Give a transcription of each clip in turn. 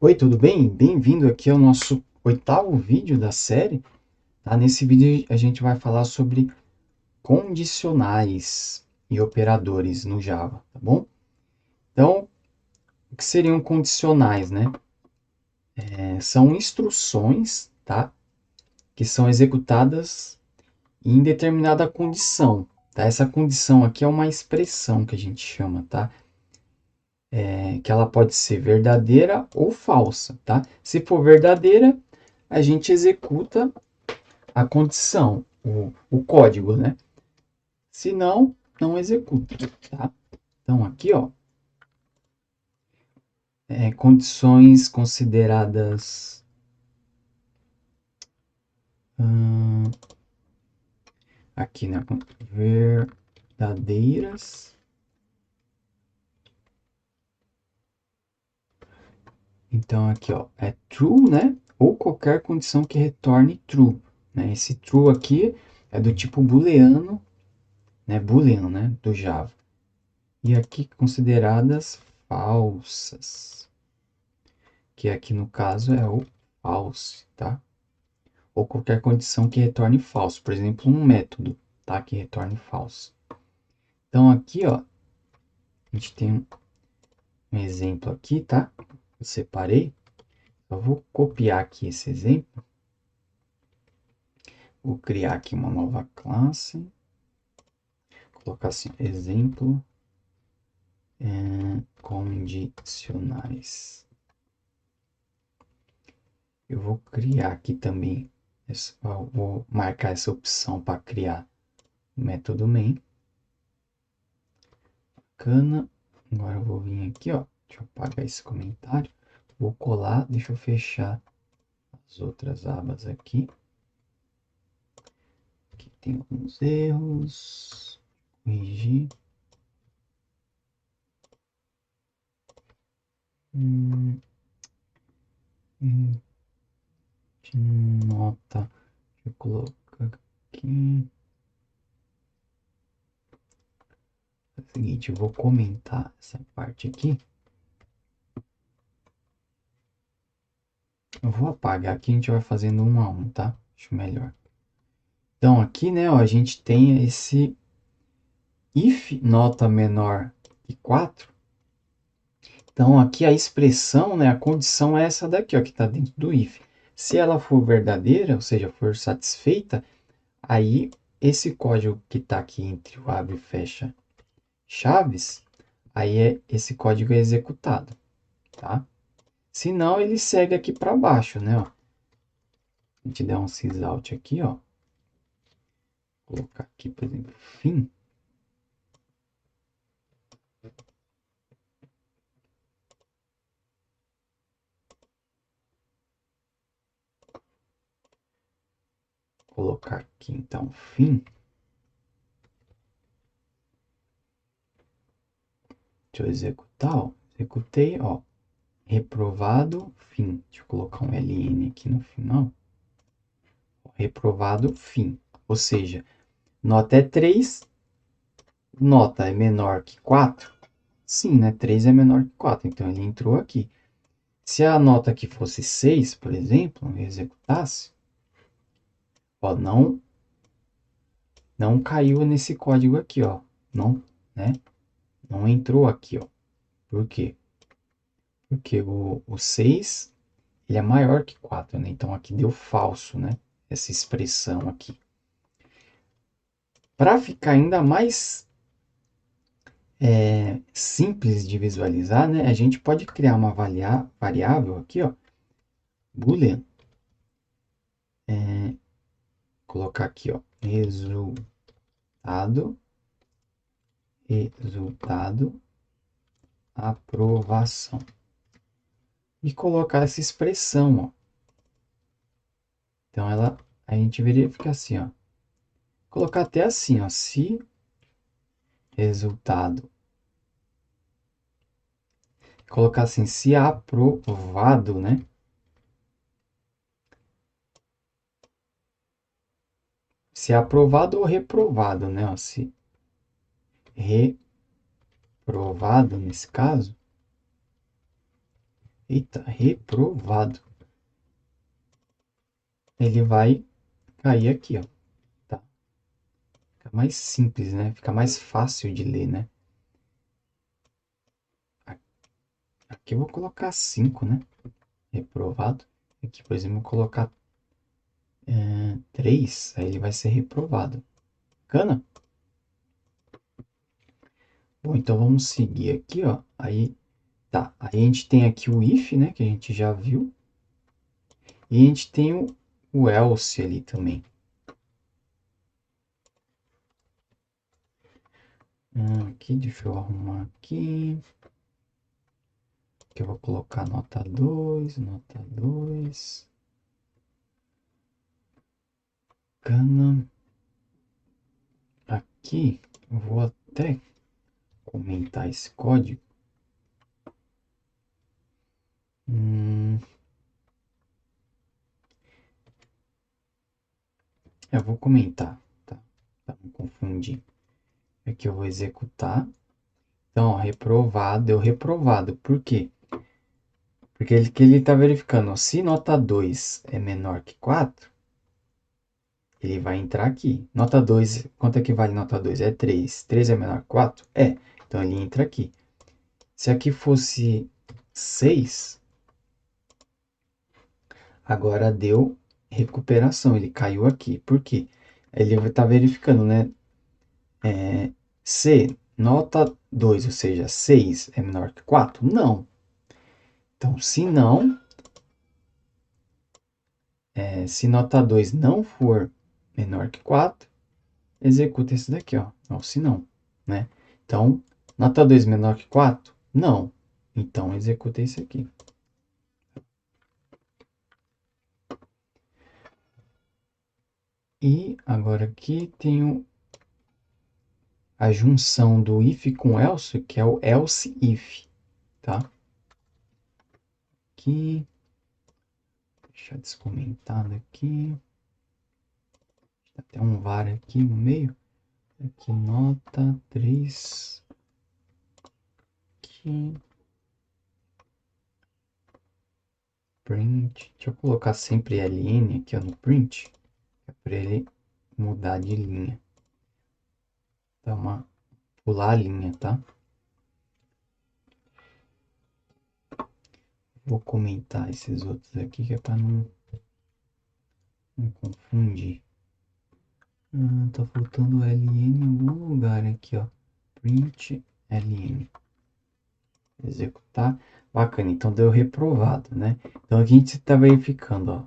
Oi, tudo bem? Bem-vindo aqui ao nosso oitavo vídeo da série. Tá? Nesse vídeo a gente vai falar sobre condicionais e operadores no Java, tá bom? Então, o que seriam condicionais, né? São instruções, tá? Que são executadas em determinada condição, tá? Essa condição aqui é uma expressão que a gente chama, tá? Que ela pode ser verdadeira ou falsa, tá? Se for verdadeira, a gente executa a condição, o código, né? Se não, não executa, tá? Então, aqui, ó, condições consideradas hum, aqui, né? Verdadeiras. Então, aqui, ó, é true, né? Ou qualquer condição que retorne true, né? Esse true aqui é do tipo booleano, né? Booleano, né? Do Java. E aqui consideradas falsas, que aqui no caso é o false, tá? Ou qualquer condição que retorne falso, por exemplo, um método, tá? Que retorne falso. Então aqui, ó, a gente tem um exemplo aqui, tá? Eu separei. Eu vou copiar aqui esse exemplo. Vou criar aqui uma nova classe. Colocar assim, exemplo condicionais. Eu vou criar aqui também, vou marcar essa opção para criar o método main. Bacana. Agora eu vou vir aqui, ó. Deixa eu apagar esse comentário. Vou colar, deixa eu fechar as outras abas aqui. Aqui tem alguns erros. Corrigir. De nota. Deixa eu colocar aqui. É o seguinte, eu vou comentar essa parte aqui. Eu vou apagar aqui, a gente vai fazendo um a um, tá? Acho melhor. Então aqui, né, ó, a gente tem esse if nota menor que 4. Então aqui a expressão, né, a condição é essa daqui, ó, que está dentro do if. Se ela for verdadeira, ou seja, for satisfeita, aí esse código que está aqui entre o abre e fecha chaves, aí esse código é executado, tá? Se não, ele segue aqui para baixo, né? Ó. A gente der um sysout aqui, ó. Vou colocar aqui, por exemplo, fim. Vou colocar aqui, então, fim. Deixa eu executar, ó. Executei, ó. Reprovado, fim. Deixa eu colocar um LN aqui no final. Reprovado, fim. Ou seja, nota é 3, nota é menor que 4. Sim, né? 3 é menor que 4, então ele entrou aqui. Se a nota aqui fosse 6, por exemplo, eu executasse, ó, não caiu nesse código aqui, ó. Não, né? Não entrou aqui, ó. Por quê? Porque o 6, ele é maior que 4, né? Então aqui deu falso, né? Essa expressão aqui. Para ficar ainda mais simples de visualizar, né? A gente pode criar uma variável aqui, ó, boolean, colocar aqui, ó, resultado, aprovação, e colocar essa expressão, ó. Então a gente verifica assim, ó, colocar até assim, ó, se resultado, colocar assim, se aprovado, né? Se aprovado ou reprovado, né? Ó, se reprovado nesse caso, Eita, reprovado. Ele vai cair aqui, ó. Tá? Fica mais simples, né? Fica mais fácil de ler, né? Aqui eu vou colocar 5, né? Reprovado. Aqui, por exemplo, eu vou colocar 3, aí ele vai ser reprovado. Bacana? Bom, então vamos seguir aqui, ó. Aí, tá. Aí a gente tem aqui o if, né? Que a gente já viu. E a gente tem o else ali também. Aqui, deixa eu arrumar aqui. Aqui eu vou colocar nota 2, nota 2. Bacana. Aqui, eu vou até comentar esse código. Eu vou comentar, tá? Pra não confundir. Aqui eu vou executar. Então, ó, reprovado, deu reprovado. Por quê? Porque ele está verificando, ó, se nota 2 é menor que 4, ele vai entrar aqui. Nota 2, quanto é que vale nota 2? É 3. 3 é menor que 4? É. Então, ele entra aqui. Se aqui fosse 6, agora deu recuperação. Ele caiu aqui. Por quê? Ele está verificando, né? Se nota 2, ou seja, 6 é menor que 4? Não. Então, se não, se nota 2 não for menor que 4, executa esse daqui, ó. Ou se não, né? Então, nota 2 menor que 4? Não. Então, executa esse aqui. E agora aqui tenho a junção do if com else, que é o else if, tá? Aqui, deixa descomentado aqui. Tem até um var aqui no meio. Aqui, nota 3. Aqui. Print. Deixa eu colocar sempre ln aqui, ó, no print. Para ele mudar de linha. Pular a linha, tá? Vou comentar esses outros aqui que é para não confundir. Tá faltando ln em algum lugar aqui, ó. Print ln. Executar. Bacana, então deu reprovado, né? Então aqui a gente está verificando, ó.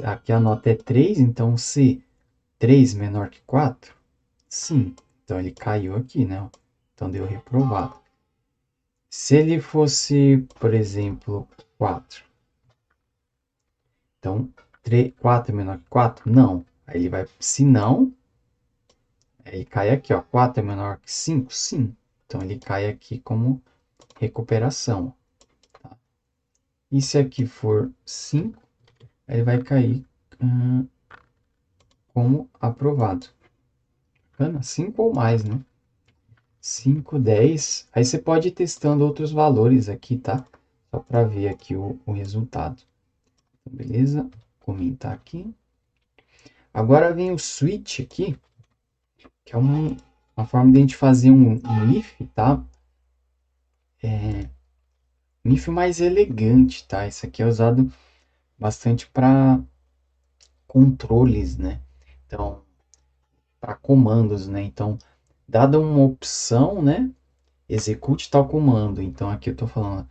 Aqui a nota é 3, então se 3 menor que 4, sim. Então ele caiu aqui, né? Então deu reprovado. Se ele fosse, por exemplo, 4. Então, 4 é menor que 4? Não. Aí ele vai, se não, ele cai aqui, ó. 4 é menor que 5? Sim. Então, ele cai aqui como recuperação. Tá? E se aqui for 5, ele vai cair como aprovado. Bacana? 5 ou mais, né? 5, 10. Aí você pode ir testando outros valores aqui, tá? Só para ver aqui o resultado. Então, beleza? Comentar aqui. Agora vem o switch aqui, que é uma forma de a gente fazer um if, tá? Um if mais elegante, tá? Isso aqui é usado bastante para controles, né? Então, para comandos, né? Então, dada uma opção, né? Execute tal comando. Então, aqui eu estou falando,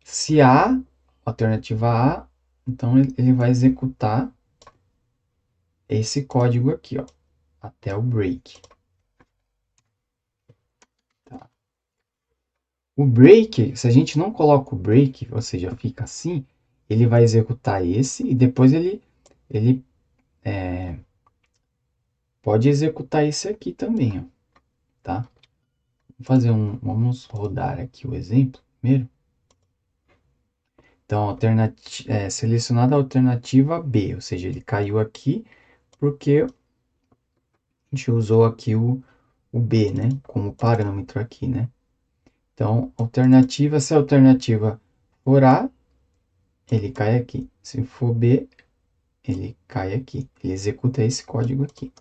se A, alternativa A, então ele vai executar esse código aqui, ó, até o break. Tá? O break, se a gente não coloca o break, ou seja, fica assim, ele vai executar esse e depois ele pode executar esse aqui também, ó, tá? Vamos rodar aqui o exemplo primeiro. Então, selecionada a alternativa B, ou seja, ele caiu aqui porque a gente usou aqui o B, né, como parâmetro aqui, né? Então, se a alternativa for A, ele cai aqui. Se for B, ele cai aqui. Ele executa esse código aqui.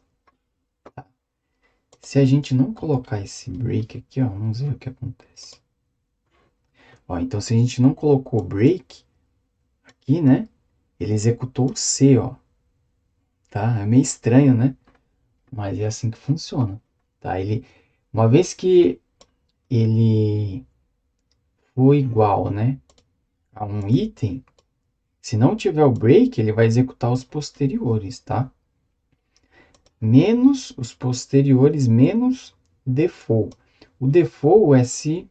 Se a gente não colocar esse break aqui, ó, vamos ver o que acontece. Ó, então, se a gente não colocou o break aqui, né? Ele executou o C, ó. Tá? É meio estranho, né? Mas é assim que funciona. Tá? Uma vez que ele for igual, né, a um item, se não tiver o break, ele vai executar os posteriores, tá? Menos os posteriores, menos default. O default é se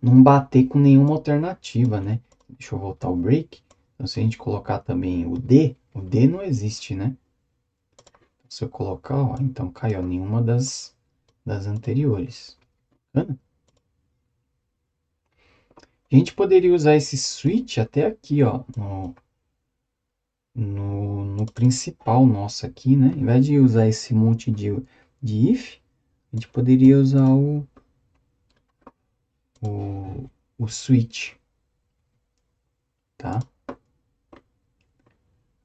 não bater com nenhuma alternativa, né? Deixa eu voltar o break. Então, se a gente colocar também o D não existe, né? Se eu colocar, ó, então caiu nenhuma das anteriores. Bacana? A gente poderia usar esse switch até aqui, ó, no principal nosso aqui, né? Em vez de usar esse monte de if, a gente poderia usar o switch, tá?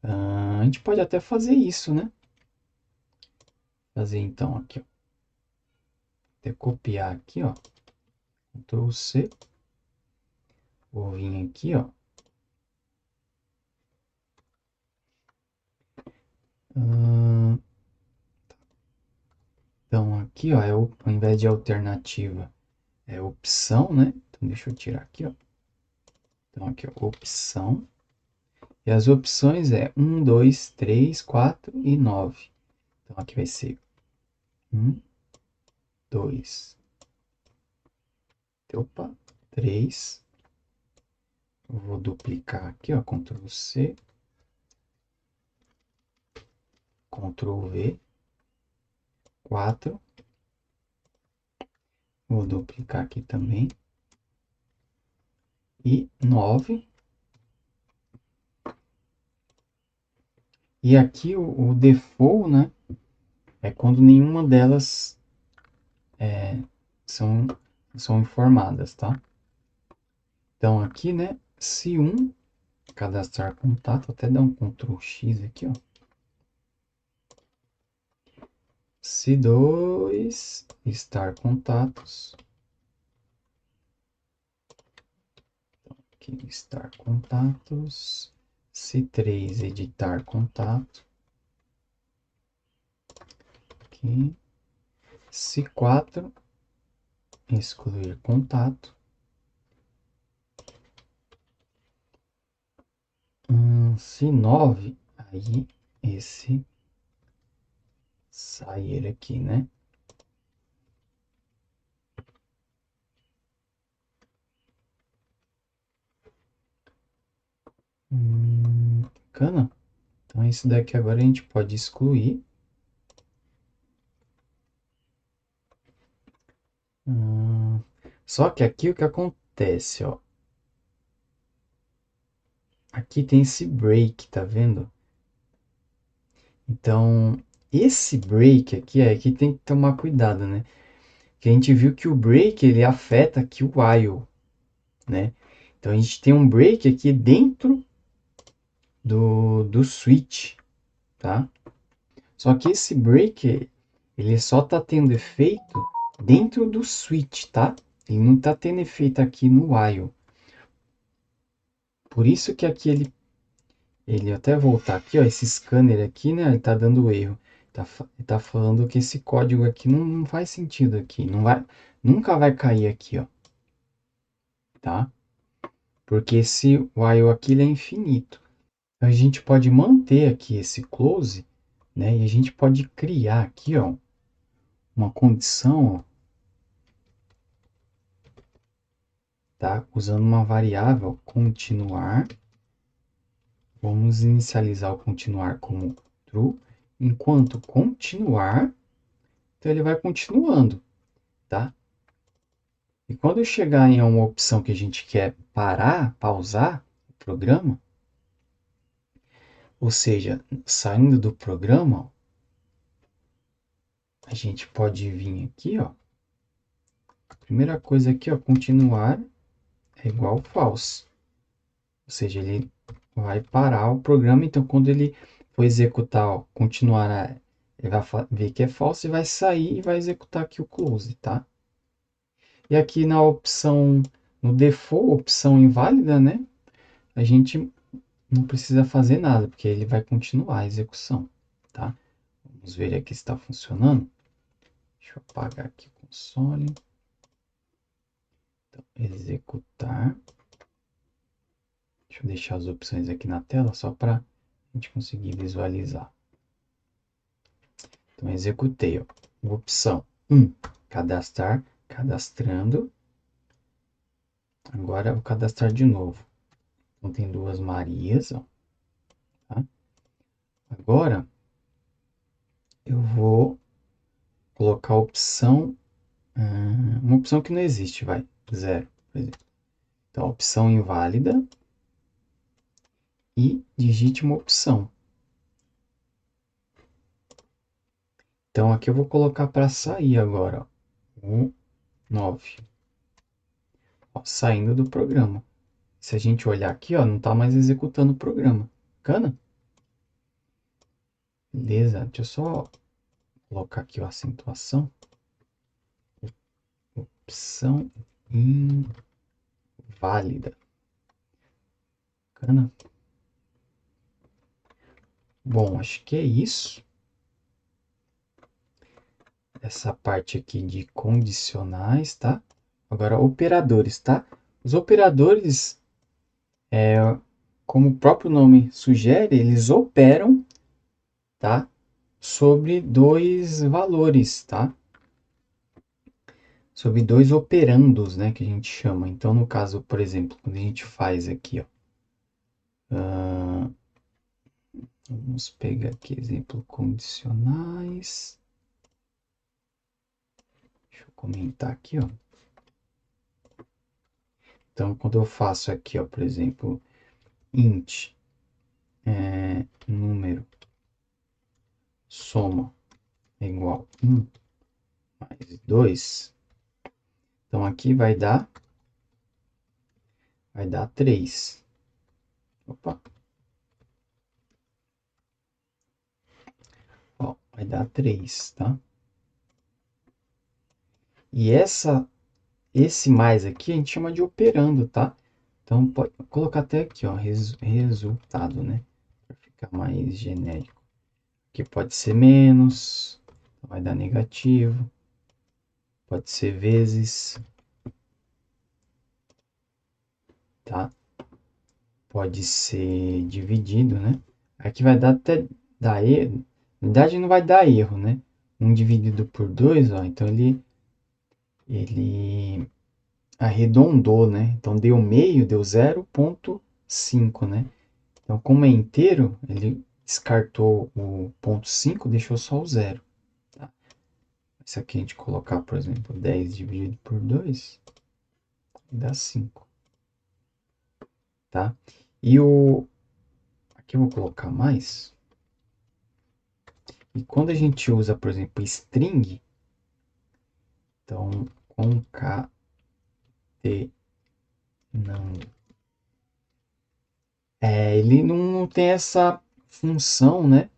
A gente pode até fazer isso, né? Fazer então aqui, ó. Até copiar aqui, ó. Ctrl C. Vou vir aqui, ó. Então aqui, ó, ao invés de alternativa, é opção, né? Então deixa eu tirar aqui, ó. Então aqui, ó, opção. E as opções é 1, 2, 3, 4 e 9. Então aqui vai ser 1, 2, opa, 3. Eu vou duplicar aqui, ó, Ctrl C, Ctrl V, 4. Vou duplicar aqui também. E 9. E aqui o default, né, é quando nenhuma delas são, são informadas, tá? Então aqui, né, se 1 cadastrar contato, até dar um Ctrl X aqui, ó. Se 2 estar contatos, aqui estar contatos, se 3 editar contato, aqui, se 4 excluir contato, se 9 aí esse sair aqui, né? Bacana. Então, esse daqui agora a gente pode excluir. Só que aqui o que acontece, ó. Aqui tem esse break, tá vendo? Então, esse break aqui é que tem que tomar cuidado, né? Que a gente viu que o break ele afeta aqui o while, né? Então a gente tem um break aqui dentro do switch, tá? Só que esse break ele só tá tendo efeito dentro do switch, tá? Ele não tá tendo efeito aqui no while. Por isso que aqui ele até voltar aqui, ó, esse scanner aqui, né, ele tá dando erro. Ele tá falando que esse código aqui não faz sentido aqui, nunca vai cair aqui, ó, tá? Porque esse while aqui ele é infinito. Então, a gente pode manter aqui esse close, né, e a gente pode criar aqui, ó, uma condição, ó, tá? Usando uma variável continuar. Vamos inicializar o continuar como true. Enquanto continuar, então ele vai continuando, tá? E quando chegar em uma opção que a gente quer parar, pausar o programa, ou seja, saindo do programa, a gente pode vir aqui, ó. A primeira coisa aqui, ó, continuar é igual false. Ou seja, ele vai parar o programa. Então, quando ele for executar, ó, continuar, ele vai ver que é falso e vai sair e vai executar aqui o close, tá? E aqui na opção, no default, opção inválida, né? A gente não precisa fazer nada, porque ele vai continuar a execução, tá? Vamos ver aqui se está funcionando. Deixa eu apagar aqui o console. Então, executar. Deixa eu deixar as opções aqui na tela, só para a gente conseguir visualizar. Então, executei, ó. Opção 1, cadastrar, cadastrando. Agora, eu vou cadastrar de novo. Então, tem duas Marias, ó. Tá? Agora, eu vou colocar a opção, uma opção que não existe, vai, 0, por exemplo. Então, opção inválida e digite uma opção. Então, aqui eu vou colocar para sair agora, ó, o 9. Ó, saindo do programa. Se a gente olhar aqui, ó, não está mais executando o programa. Bacana? Beleza, deixa eu só colocar aqui a acentuação. Opção inválida. Bacana. Bom, acho que é isso. Essa parte aqui de condicionais, tá? Agora, operadores, tá? Os operadores, como o próprio nome sugere, eles operam, tá? Sobre dois valores, tá? Sobre dois operandos, né? Que a gente chama. Então, no caso, por exemplo, quando a gente faz aqui, ó. Vamos pegar aqui exemplo condicionais. Deixa eu comentar aqui, ó. Então, quando eu faço aqui, ó, por exemplo, int número soma é igual 1 mais 2. Então, aqui vai dar 3. Opa. Ó, vai dar 3, tá? E esse mais aqui a gente chama de operando, tá? Então, pode colocar até aqui, ó, resultado, né? Para ficar mais genérico. Aqui pode ser menos, vai dar negativo. Pode ser vezes, tá? Pode ser dividido, né? Aqui vai dar até dar erro. Na verdade, não vai dar erro, né? 1 dividido por 2, ó. Então, ele arredondou, né? Então, deu meio, deu 0,5, né? Então, como é inteiro, ele descartou o ponto 5, deixou só o 0. Tá? Se aqui a gente colocar, por exemplo, 10 dividido por 2, dá 5. Tá? E aqui eu vou colocar mais. E quando a gente usa, por exemplo, string, então, concatenando, ele não tem essa função, né,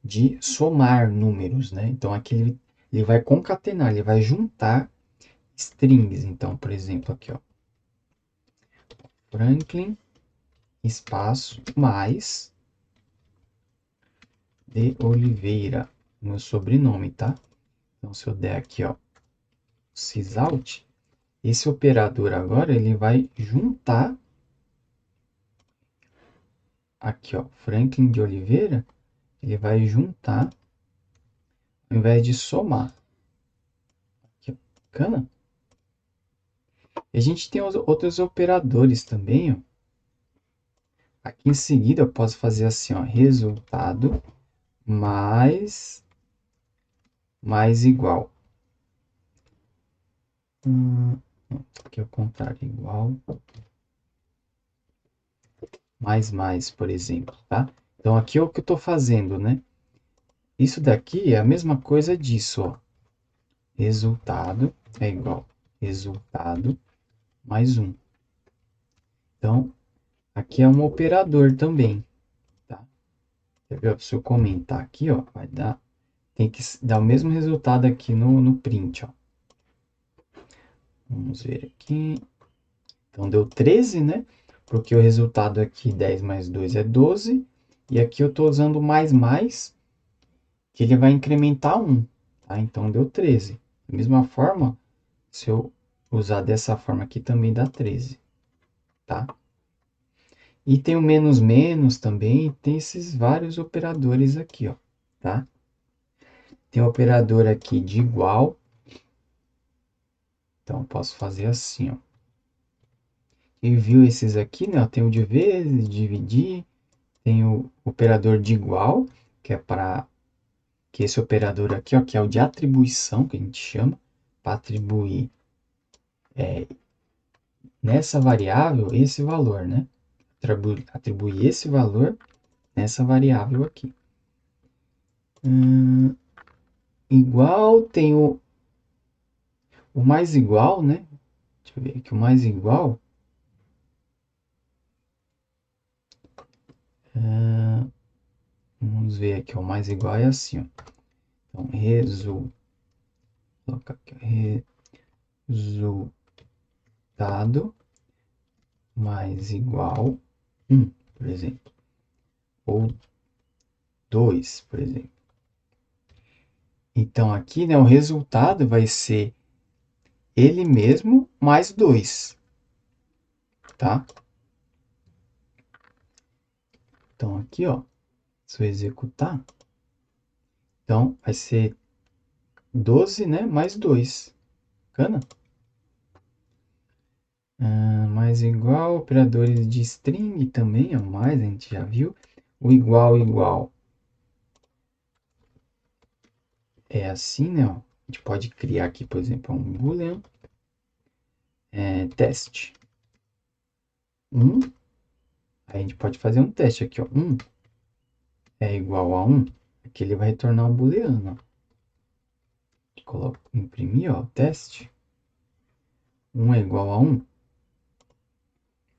de somar números, né? Então, aqui ele vai concatenar, ele vai juntar strings. Então, por exemplo, aqui, ó, Franklin, espaço, mais de Oliveira, meu sobrenome, tá? Então, se eu der aqui, ó, sysout, esse operador agora, ele vai juntar aqui, ó, Franklin de Oliveira, ele vai juntar ao invés de somar. Aqui, ó, bacana? E a gente tem os outros operadores também, ó. Aqui em seguida eu posso fazer assim, ó, resultado mais igual. Aqui é o contrário, igual mais, por exemplo, tá? Então aqui é o que eu estou fazendo, né? Isso daqui é a mesma coisa disso, ó. Resultado é igual resultado mais 1. Então, Aqui é um operador também, tá? Quer ver? Se eu comentar aqui, ó, vai dar, tem que dar o mesmo resultado aqui no print, ó. Vamos ver aqui. Então, deu 13, né? Porque o resultado aqui, 10 mais 2 é 12. E aqui eu estou usando mais, que ele vai incrementar 1, tá? Então, deu 13. Da mesma forma, se eu usar dessa forma aqui, também dá 13, tá? E tem o menos menos também, tem esses vários operadores aqui, ó, tá? Tem o operador aqui de igual. Então, eu posso fazer assim, ó. E viu esses aqui, né? Tem o de vezes, dividir. Tem o operador de igual, que é para que esse operador aqui, ó, que é o de atribuição, que a gente chama, para atribuir nessa variável esse valor, né? Atribuir esse valor nessa variável aqui. Igual tem o mais igual, né? Deixa eu ver aqui, o mais igual. Vamos ver aqui, o mais igual é assim, ó. Então, colocar aqui, resultado mais igual 1, por exemplo. Ou 2, por exemplo. Então, aqui, né, o resultado vai ser ele mesmo mais 2, tá? Então, aqui, ó, se eu executar, então vai ser 12, né, mais 2. Bacana? Mais igual, operadores de string também, ó, mais, a gente já viu. O igual é assim, né, ó. A gente pode criar aqui, por exemplo, um boolean teste 1. Aí a gente pode fazer um teste aqui, ó. 1 é igual a 1. Aqui ele vai retornar um booleano, ó. Coloco, imprimir, ó, teste. 1 é igual a 1?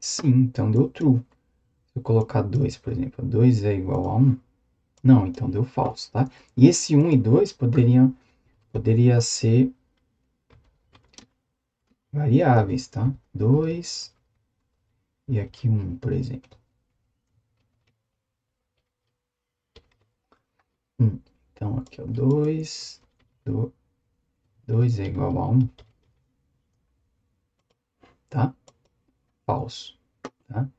Sim, então deu true. Se eu colocar 2, por exemplo, 2 é igual a 1? Não, então deu falso, tá? E esse 1 e 2 poderia ser variáveis, tá? 2 e aqui 1, por exemplo. 1. Então, aqui, ó, 2, 2 é igual a 1, tá? Falso, tá? Se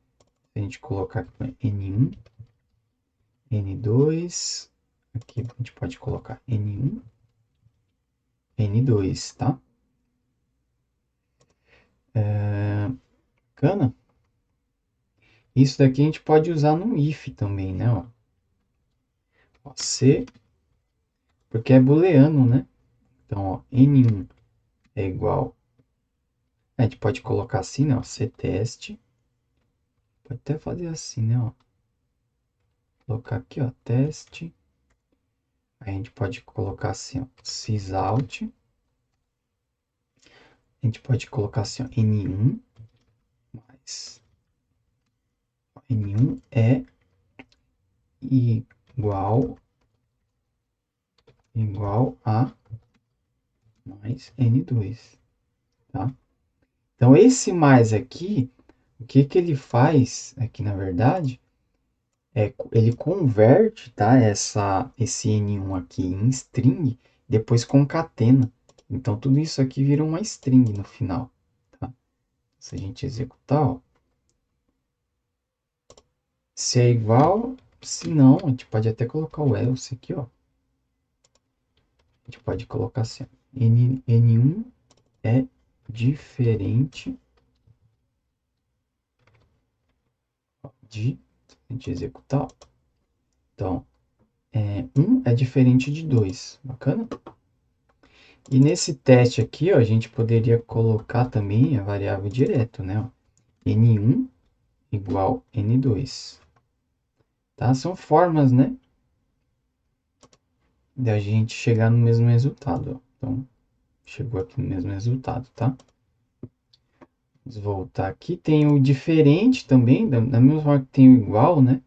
a gente colocar aqui N1, N2, aqui a gente pode colocar N1, N2, tá? Bacana? Isso daqui a gente pode usar no if também, né? Ó, C, porque é booleano, né? Então, ó, N1 é igual. A gente pode colocar assim, né? Ó, ctest. Pode até fazer assim, né? Ó. Colocar aqui, ó, teste. Aí a gente pode colocar assim, ó, sysout. A gente pode colocar assim, ó, N1 mais. N1 é igual a mais N2, tá? Então, esse mais aqui, o que que ele faz aqui, na verdade, ele converte, tá, esse N1 aqui em string, depois concatena. Então, tudo isso aqui vira uma string no final, tá? Se a gente executar, ó, se é igual, se não, a gente pode até colocar o else aqui, ó. A gente pode colocar assim, ó, N1 é diferente de, se a gente executar, ó. Então, 1 é diferente de 2, bacana? E nesse teste aqui, ó, a gente poderia colocar também a variável direto, né? Ó, N1 igual N2. Tá? São formas, né? Da gente chegar no mesmo resultado. Ó. Então, chegou aqui no mesmo resultado, tá? Vamos voltar aqui. Tem o diferente também, da mesma forma que tem o igual, né?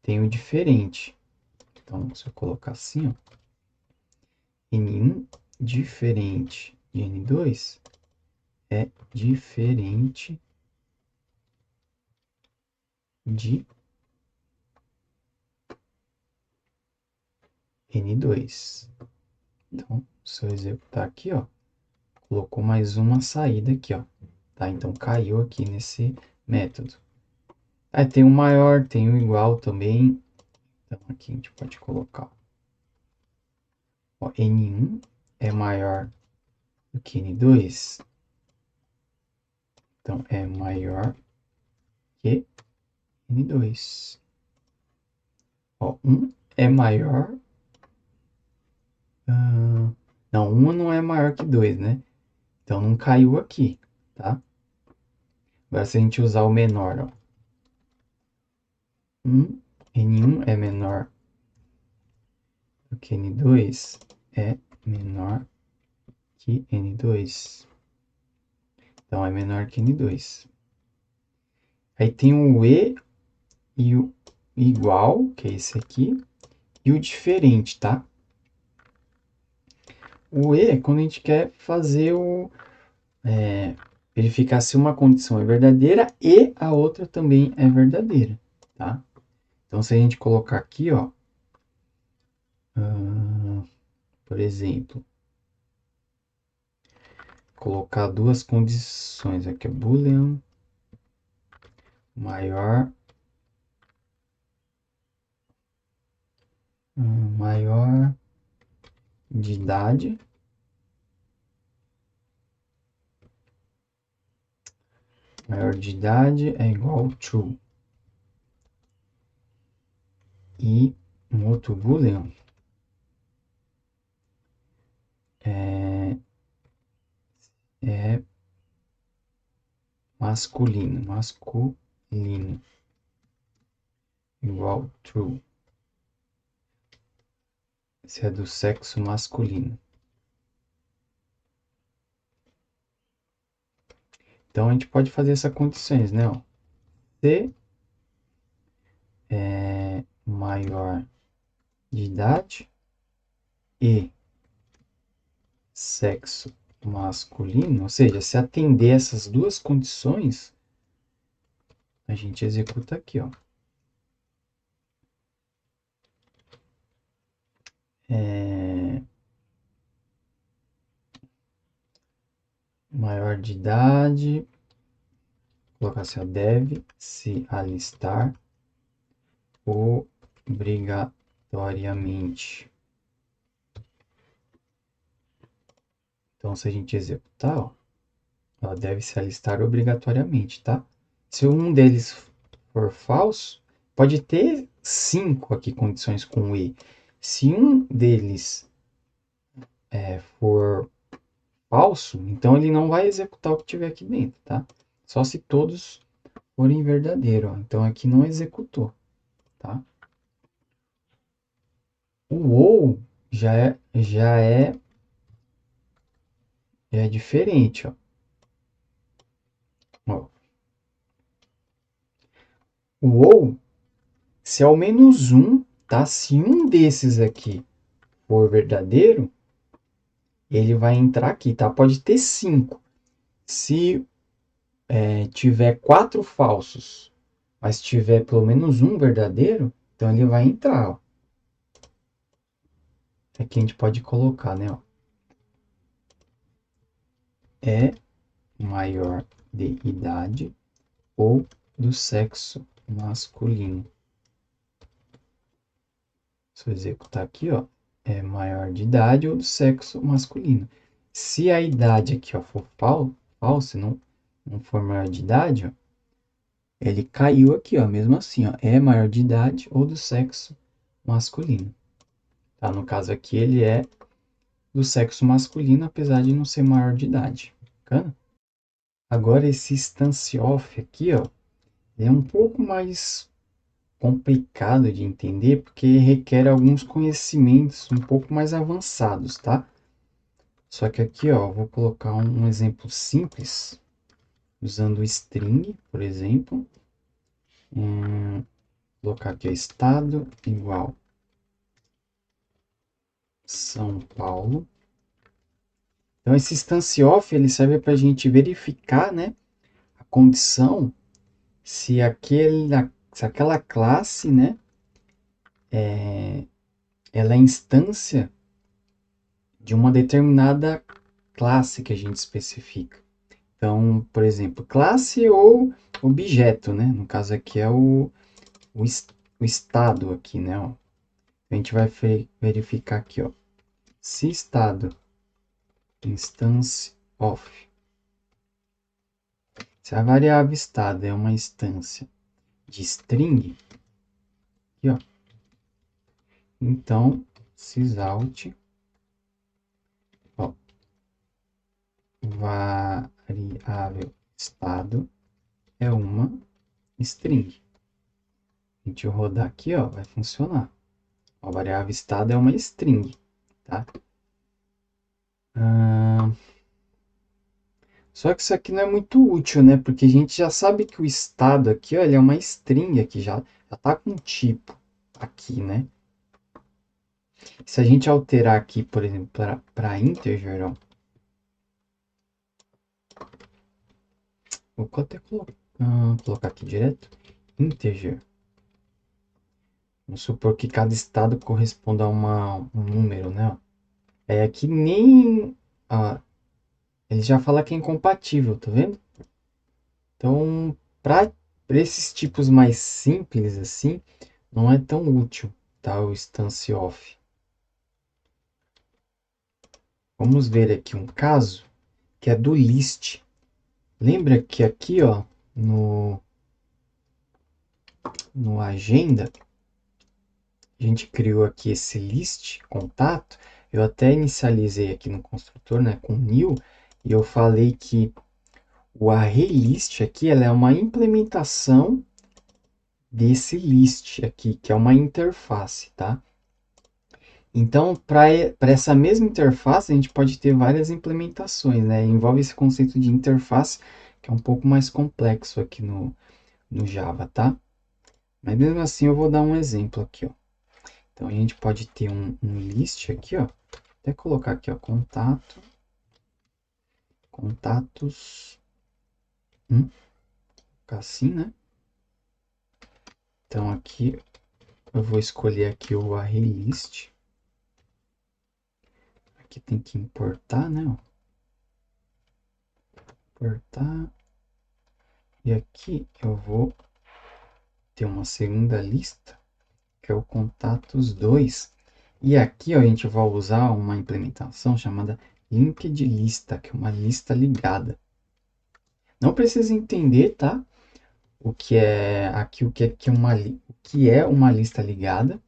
Tem o diferente. Então, se eu colocar assim, ó, N1 diferente de N2 é diferente de N2. Então, se eu executar aqui, ó, colocou mais uma saída aqui, ó. Tá? Então, caiu aqui nesse método. Aí tem o maior, tem o igual também. Então, aqui a gente pode colocar, ó, N1 é maior do que N2. Então, é maior que N2. Ó, 1 é maior. Não, 1 não é maior que 2, né? Então, não caiu aqui, tá? Agora, se a gente usar o menor, ó. N1 é menor do que N2, é menor que N2. Então, é menor que N2. Aí tem o e o igual, que é esse aqui, e o diferente, tá? O é quando a gente quer fazer verificar se uma condição é verdadeira e a outra também é verdadeira, tá? Então, se a gente colocar aqui, ó, por exemplo, colocar duas condições aqui, boolean maior maior de idade é igual true. E um outro boolean é masculino igual true. Esse é do sexo masculino. Então, a gente pode fazer essas condições, né? Ó. Se é maior de idade e sexo masculino, ou seja, se atender essas duas condições, a gente executa aqui, ó. Maior de idade, colocar assim, ó, deve se alistar obrigatoriamente. Então, se a gente executar, ó, ela deve se alistar obrigatoriamente, tá? Se um deles for falso, pode ter 5 aqui condições com e. Se um deles for falso, então ele não vai executar o que tiver aqui dentro, tá? Só se todos forem verdadeiros, ó. Então aqui não executou, tá? O ou já é diferente, ó. Ó. O ou, se ao menos um, tá? Se um desses aqui for verdadeiro, ele vai entrar aqui, tá? Pode ter 5. Se tiver 4 falsos, mas tiver pelo menos um verdadeiro, então ele vai entrar, ó. Aqui a gente pode colocar, né? Ó. É maior de idade ou do sexo masculino. Se eu executar aqui, ó, é maior de idade ou do sexo masculino. Se a idade aqui, ó, for falsa, não for maior de idade, ó, ele caiu aqui, ó, mesmo assim, ó, é maior de idade ou do sexo masculino. Tá? No caso aqui, ele é do sexo masculino, apesar de não ser maior de idade. Bacana? Agora, esse instance off aqui, ó, é um pouco mais complicado de entender, porque requer alguns conhecimentos um pouco mais avançados, tá? Só que aqui, ó, vou colocar um exemplo simples. usando o string, por exemplo. Colocar aqui, estado igual São Paulo. Então, esse instance off, ele serve para a gente verificar, né, a condição se aquela classe, né, ela é instância de uma determinada classe que a gente especifica. Então, por exemplo, classe ou objeto, né? No caso aqui é o estado aqui, né? Ó. A gente vai verificar aqui, ó. Se estado instance of, se a variável estado é uma instância de string, aqui, ó, então sysout, ó, variável estado é uma string. A gente rodar aqui, ó, vai funcionar. A variável estado é uma string, tá? Só que isso aqui não é muito útil, né? Porque a gente já sabe que o estado aqui, ó, ele é uma string aqui, já tá com tipo aqui, né? Se a gente alterar aqui, por exemplo, para integer, ó. Vou até colocar aqui direto. Integer. Vamos supor que cada estado corresponda a um número, né? É aqui nem... ele já fala que é incompatível, tá vendo? Então, para esses tipos mais simples assim, não é tão útil, tá? O instance off. Vamos ver aqui um caso que é do list. Lembra que aqui, ó, no agenda, a gente criou aqui esse list contato. Eu até inicializei aqui no construtor, né, com new, e eu falei que o array list aqui, ela é uma implementação desse list aqui, que é uma interface, tá? Então, para essa mesma interface, a gente pode ter várias implementações, né? Envolve esse conceito de interface, que é um pouco mais complexo aqui no Java, tá? Mas mesmo assim, eu vou dar um exemplo aqui, ó. Então, a gente pode ter um list aqui, ó. Até colocar aqui, ó, contatos, assim, né? Então, aqui, eu vou escolher aqui o array list. Aqui tem que importar, né? Ó. Importar. E aqui eu vou ter uma segunda lista, que é o contatos 2. E aqui ó, a gente vai usar uma implementação chamada linked lista, que é uma lista ligada. Não precisa entender, tá? O que é aqui, o que é uma lista ligada,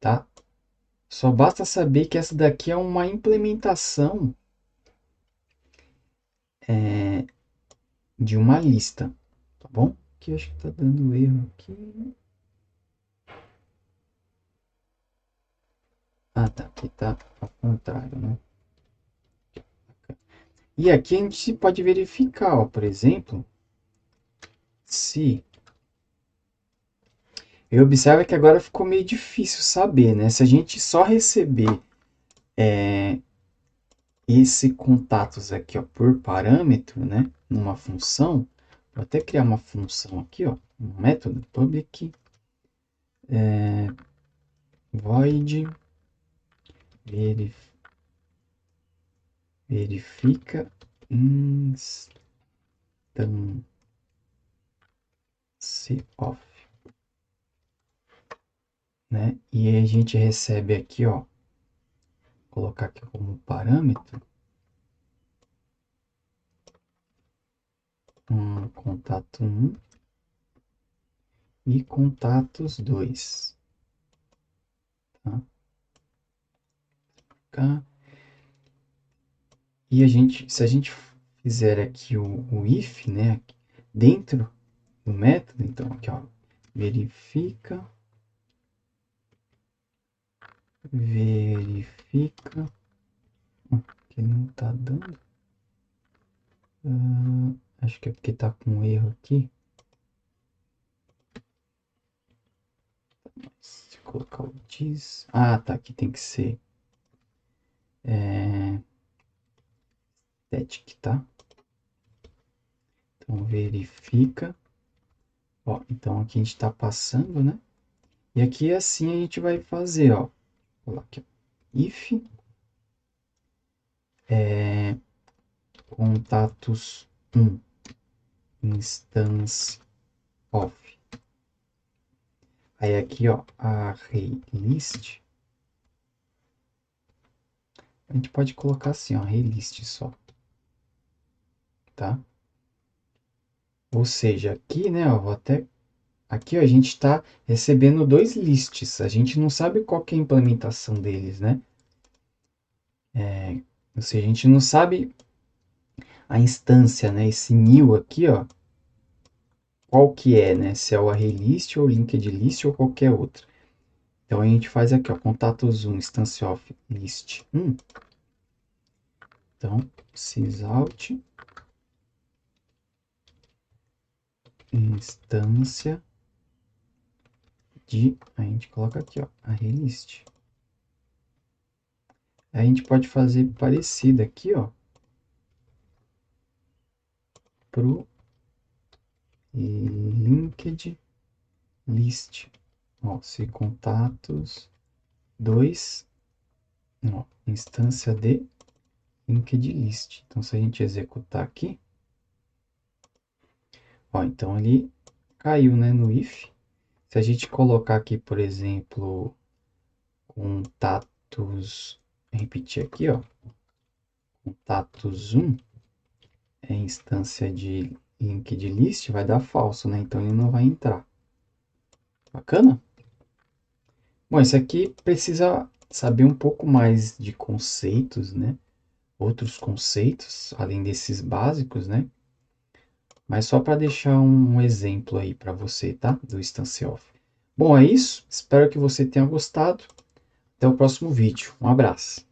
tá? Só basta saber que essa daqui é uma implementação de uma lista, tá bom? Aqui acho que tá dando erro aqui. Ah, tá. Aqui tá ao contrário, né? E aqui a gente pode verificar, ó, por exemplo, se... Eu observo que agora ficou meio difícil saber, né? Se a gente só receber esse contatos aqui, ó, por parâmetro, né? Numa função, vou até criar uma função aqui, ó, um método public void verifica instance of, né? E aí a gente recebe aqui, ó, colocar aqui como parâmetro contato 1 e contatos 2. Tá? Cá. E se a gente fizer aqui o if, né, dentro do método, então aqui, ó, verifica, que não tá dando, Acho que é porque tá com um erro aqui. Se colocar o diz... Ah, tá. Aqui tem que ser static, tá? Então verifica. Ó, então aqui a gente tá passando, né? E aqui assim a gente vai fazer, ó. Vou lá aqui, ó. If contatos 1 instance of. Aí aqui, ó, array list. A gente pode colocar assim, ó, array list só. Tá? Ou seja, aqui, né, ó, vou até... Aqui, ó, a gente está recebendo dois lists. A gente não sabe qual que é a implementação deles, né? Ou seja, a gente não sabe a instância, né? Esse new aqui, ó, qual que é, né? Se é o array list ou linked list ou qualquer outro. Então a gente faz aqui, ó, contatos 1 instance of list 1. Então, sysout instância de, a gente coloca aqui, ó, array list. Aí a gente pode fazer parecido aqui, ó, pro linked list. Ó, se contatos 2, ó, instância de linked list. Então, se a gente executar aqui, ó, então ele caiu, né, no if. Se a gente colocar aqui, por exemplo, contatos, repetir aqui, ó, contatos 1 é instância de linked list, vai dar falso, né? Então ele não vai entrar. Bacana? Bom, isso aqui precisa saber um pouco mais de conceitos, né? Outros conceitos, além desses básicos, né? Mas só para deixar um exemplo aí para você, tá? Do Instance Off. Bom, é isso. Espero que você tenha gostado. Até o próximo vídeo. Um abraço.